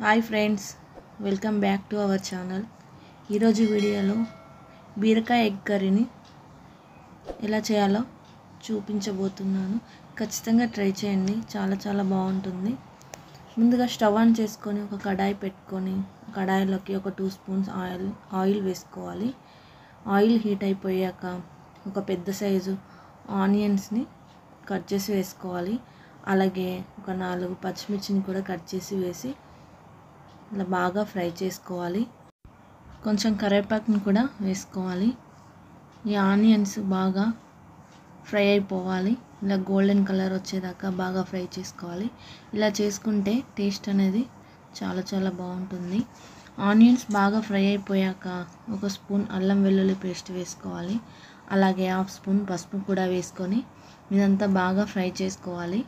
Hi friends, welcome back to our channel. ఈరోజు వీడియోలో బీరకాయ ఎగ్ కర్రీని ఎలా చేయాలో చూపించబోతున్నాను. ఖచ్చితంగా ట్రై చేయండి, చాలా బాగుంటుంది. ముందుగా స్టవ్ ఆన్ చేసుకొని ఒక కడాయి పెట్టుకొని కడాయిలోకి ఒక 2 స్పూన్స్ ఆయిల్ వేసుకోవాలి. ఆయిల్ హీట్ అయిపోయాక ఒక పెద్ద సైజు ఆనియన్స్ని కట్ చేసి వేసుకోవాలి. అలాగే ఒక 4 పచ్చిమిర్చిని కూడా కట్ చేసి వేసి ఇలా బాగా ఫ్రై చేసుకోవాలి. కొంచెం కరివేపాకుని కూడా వేసుకోవాలి. ఈ ఆనియన్స్ బాగా ఫ్రై అయిపోవాలి. ఇలా గోల్డెన్ కలర్ వచ్చేదాకా బాగా ఫ్రై చేసుకోవాలి. ఇలా చేసుకుంటే టేస్ట్ అనేది చాలా బాగుంటుంది. ఆనియన్స్ బాగా ఫ్రై అయిపోయాక ఒక స్పూన్ అల్లం వెల్లుల్లి పేస్ట్ వేసుకోవాలి. అలాగే 1/2 స్పూన్ పసుపు కూడా వేసుకొని ఇదంతా బాగా ఫ్రై చేసుకోవాలి.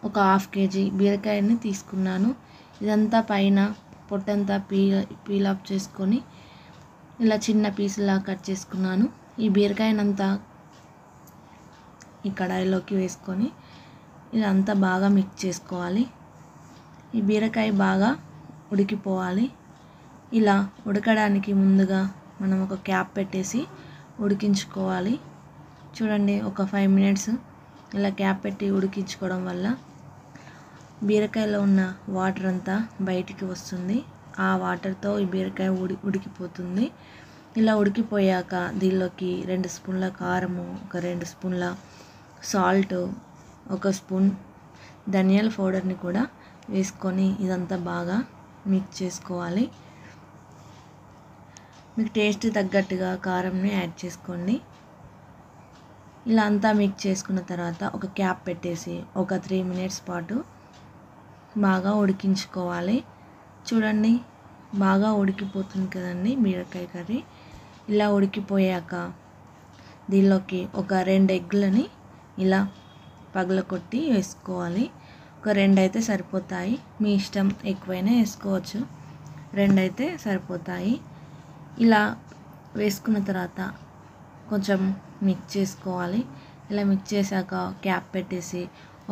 ఒక 1/2 కేజీ బీరకాయని తీసుకున్నాను. ఇదంతా పైన పొట్టంతా పీల్ ఆఫ్ చేసుకొని ఇలా చిన్న పీసులా కట్ చేసుకున్నాను. ఈ బీరకాయనంతా ఈ కడాయిలోకి వేసుకొని ఇదంతా బాగా మిక్స్ చేసుకోవాలి. ఈ బీరకాయ బాగా ఉడికిపోవాలి. ఇలా ఉడకడానికి ముందుగా మనం ఒక క్యాప్ పెట్టేసి ఉడికించుకోవాలి. చూడండి, ఒక 5 మినిట్స్ ఇలా క్యాప్ పెట్టి ఉడికించుకోవడం వల్ల బీరకాయలో ఉన్న వాటర్ అంతా బయటికి వస్తుంది. ఆ వాటర్తో ఈ బీరకాయ ఉడికిపోతుంది. ఇలా ఉడికిపోయాక దీనిలోకి 2 స్పూన్ల కారము, ఒక 2 స్పూన్ల సాల్ట్, 1 స్పూన్ ధనియాల పౌడర్ని కూడా వేసుకొని ఇదంతా బాగా మిక్స్ చేసుకోవాలి. మీకు టేస్ట్ తగ్గట్టుగా కారంని యాడ్ చేసుకోండి. ఇలా అంతా మిక్స్ చేసుకున్న తర్వాత ఒక క్యాప్ పెట్టేసి ఒక 3 మినిట్స్ పాటు బాగా ఉడికించుకోవాలి. చూడండి, బాగా ఉడికిపోతుంది కదండి బీరకాయ కర్రీ. ఇలా ఉడికిపోయాక దీనిలోకి ఒక 2 ఎగ్లని ఇలా పగలకొట్టి వేసుకోవాలి. ఒక 2 అయితే సరిపోతాయి, మీ ఇష్టం, ఎక్కువైనా వేసుకోవచ్చు. 2 అయితే సరిపోతాయి. ఇలా వేసుకున్న తర్వాత కొంచెం మిక్స్ చేసుకోవాలి. ఇలా మిక్స్ చేశాక క్యాప్ పెట్టేసి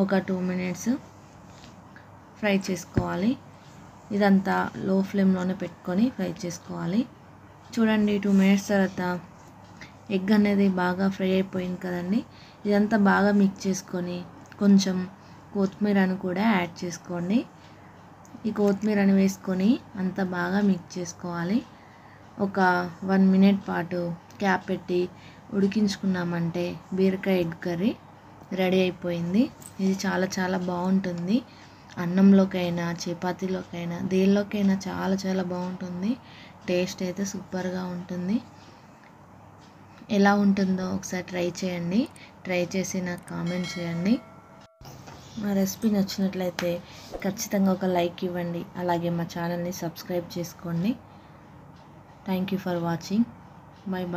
ఒక 2 మినిట్స్ ఫ్రై చేసుకోవాలి. ఇదంతా లో ఫ్లేమ్లోనే పెట్టుకొని ఫ్రై చేసుకోవాలి. చూడండి, 2 మినిట్స్ తర్వాత ఎగ్ అనేది బాగా ఫ్రై అయిపోయింది కదండి. ఇదంతా బాగా మిక్స్ చేసుకొని కొంచెం కొత్తిమీరను కూడా యాడ్ చేసుకోండి. ఈ కొత్తిమీరని వేసుకొని అంతా బాగా మిక్స్ చేసుకోవాలి. ఒక 1 మినిట్ పాటు క్యాప్ పెట్టి ఉడికించుకున్నామంటే బీరకాయ ఎగ్ కర్రీ రెడీ అయిపోయింది. ఇది చాలా బాగుంటుంది. అన్నంలోకైనా, చపాతీలోకైనా, దేనిలోకైనా చాలా బాగుంటుంది. టేస్ట్ అయితే సూపర్గా ఉంటుంది. ఎలా ఉంటుందో ఒకసారి ట్రై చేయండి. ట్రై చేసి నాకు కామెంట్ చేయండి. మా రెసిపీ నచ్చినట్లయితే ఖచ్చితంగా ఒక లైక్ ఇవ్వండి. అలాగే మా ఛానల్ని సబ్స్క్రైబ్ చేసుకోండి. Thank you for watching. Bye.